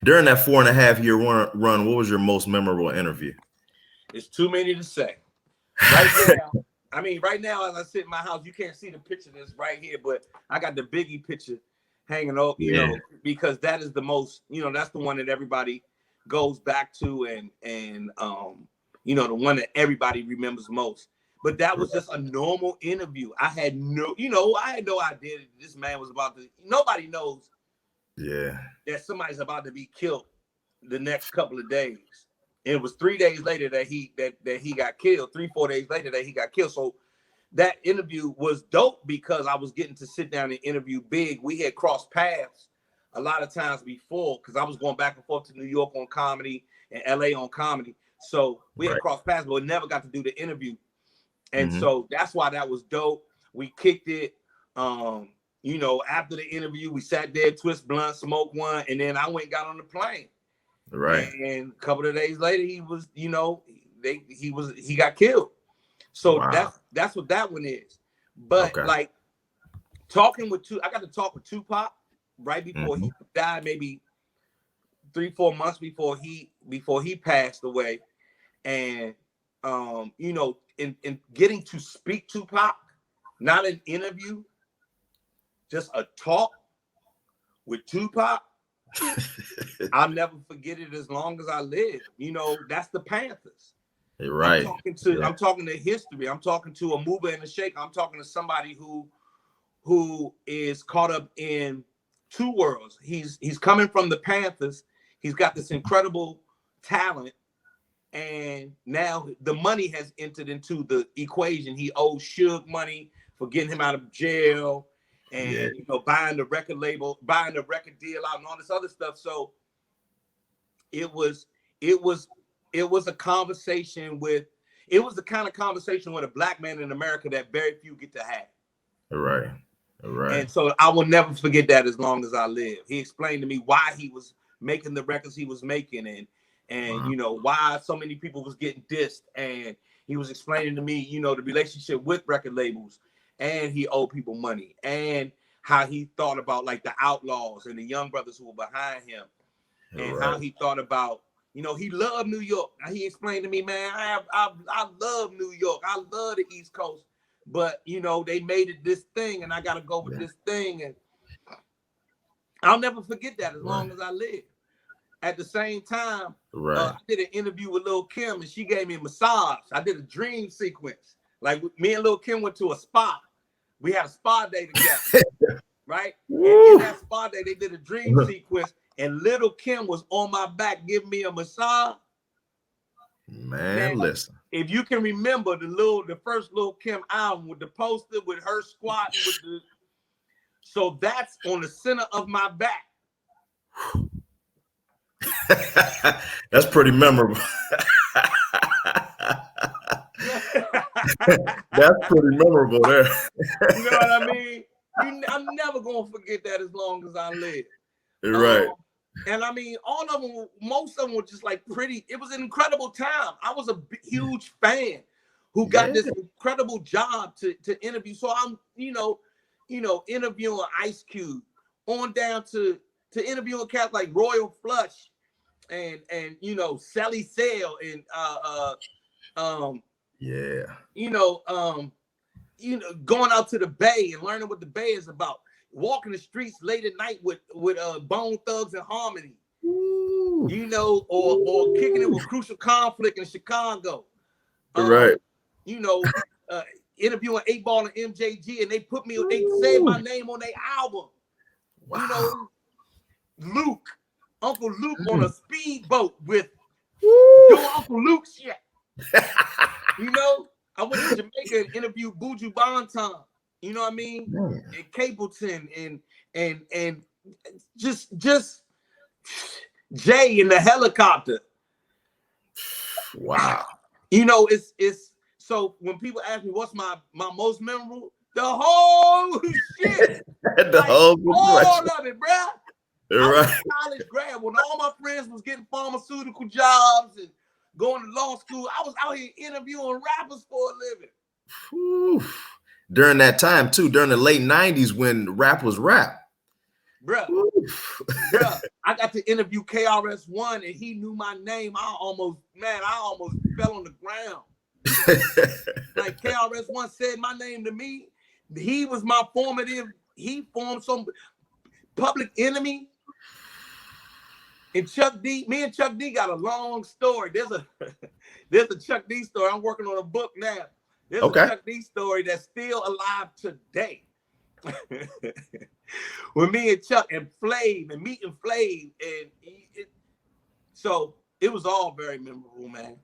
During that 4.5-year run, what was your most memorable interview? It's too many to say. Right now, right now, as I sit in my house, you can't see the picture that's right here, but I got the Biggie picture hanging up, you know, because that is the most, you know, that's the one that everybody goes back to and you know, the one that everybody remembers most. But that was just a normal interview. I had no idea that this man was about to, nobody knows that somebody's about to be killed the next couple of days. And it was 3 days later that he got killed, 3-4 days later that he got killed. So that interview was dope because I was getting to sit down and interview Big. We had crossed paths a lot of times before because I was going back and forth to New York on comedy and LA on comedy. So we had crossed paths, but we never got to do the interview. And so that's why that was dope. We kicked it. You know, after the interview, we sat there, twist blunt, smoked one, and then I went and got on the plane. Right. And a couple of days later, he was, you know, he got killed. So that's what that one is. But like talking with I got to talk with Tupac right before he died, maybe 3-4 months before he passed away. And you know, in getting to speak Tupac, not an interview, just a talk with Tupac, I'll never forget it as long as I live. You know, that's the Panthers. Right. I'm talking to history. I'm talking to a mover and a shaker. I'm talking to somebody who is caught up in two worlds. He's coming from the Panthers. He's got this incredible talent. And now the money has entered into the equation. He owes Suge money for getting him out of jail and you know, buying the record label, buying the record deal out and all this other stuff. So it was a conversation it was the kind of conversation with a black man in America that very few get to have. Right. And so I will never forget that as long as I live. He explained to me why he was making the records he was making and you know, why so many people was getting dissed. And he was explaining to me, you know, the relationship with record labels, and he owed people money, and how he thought about like the Outlaws and the young brothers who were behind him, and how he thought about, you know, he loved New York. He explained to me, man, I love New York. I love the East Coast, but you know, they made it this thing, and I got to go with this thing, and I'll never forget that as long as I live. At the same time, I did an interview with Lil Kim, and she gave me a massage. I did a dream sequence. Like me and Lil Kim went to a spa. We had a spa day together, right? And in that spa day, they did a dream sequence, and Lil Kim was on my back giving me a massage. Man, listen. If you can remember the first Lil Kim album with the poster with her squatting with the, so that's on the center of my back. That's pretty memorable. That's pretty memorable there. You know what I mean? I'm never gonna forget that as long as I live. Right. And I mean, most of them were just like pretty. It was an incredible time. I was a huge fan who got this incredible job to interview. So I'm, you know, interviewing Ice Cube on down to interviewing cats like Royal Flush and you know, Celly Cel and going out to the Bay and learning what the Bay is about, walking the streets late at night with Bone Thugs and Harmony, you know, or kicking it with Crucial Conflict in Chicago, you know, interviewing 8 Ball and MJG, and they said my name on their album. You know, Uncle Luke on a speedboat with your Uncle Luke shit. You know, I went to Jamaica and interviewed Buju Banton. You know what I mean? And Capleton and just Jay in the helicopter. Wow. You know, it's so when people ask me what's my most memorable, the whole shit. All of it, bro. I was Right. a college grad when all my friends was getting pharmaceutical jobs and going to law school. I was out here interviewing rappers for a living. Whew. During that time too, during the late 90s when rap was rap. bruh. I got to interview KRS-One and he knew my name. I almost fell on the ground. Like KRS-One said my name to me. He was my formative. He formed some Public Enemy. And Chuck D, me and Chuck D got a long story. There's a Chuck D story. I'm working on a book now. There's a Chuck D story that's still alive today. When me and Chuck and meeting Flav, and so it was all very memorable, man.